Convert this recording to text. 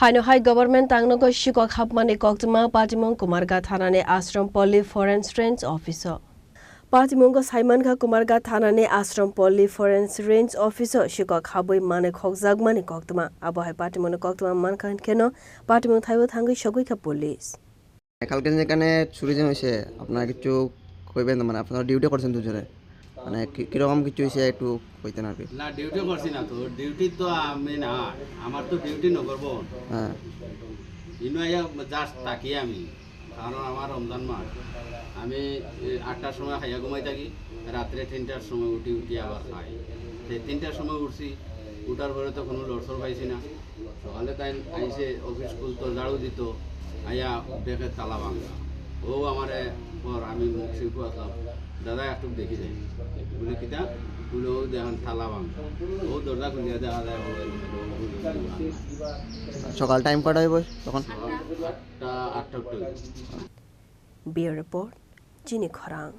Hai government tangnogo shikok hapmani koktuma Patimong Kumarga Thanane Ashram Polly Foreign Range Officer. Patimongo Saimanka Kumarga Thanane Ashram Polly Foreign Range Officer shikok habui mane khokjagmani koktuma abohai Patimon koktuma mankan keno Patimong thaibo thangi shogui ka police. কালকে যেখানে চুরি যে হয়েছে আপনারা কিছু কইবেন না মানে আপনারা ডিউটি করছেন দুজনে মানে কিরকম কিছু হয়েছে একটু কইতেন আর কি না ডিউটি করছি না তো ডিউটি তো আমি না আমার তো ডিউটি নগরব হ্যাঁ ইনো জাস্ট তাকিয়ে আমি কারণ আমার রমজান মাস আমি 8টার সময় খাইয়া ঘুমাই থাকি রাত্রে 3টার সময় উঠি আবার খাই 3টার সময় উঠছি উঠার পরে তো কোনো লড়সড় পাইছি না সকালে তাই আইসে অফিস খুলতো ঝাড়ু দিত আইয়া দেখে তালা ভাঙা ও আমারে পর আমি মুখ শিখু আসলাম দাদা একটু দেখি যাই বলে কিতা বলে ও দেখেন তালা ভাঙা ও দরজা খুলিয়া দেখা যায় সকাল টাইম কটা হইব তখন 8টা Bureau Report, Jini Khorang.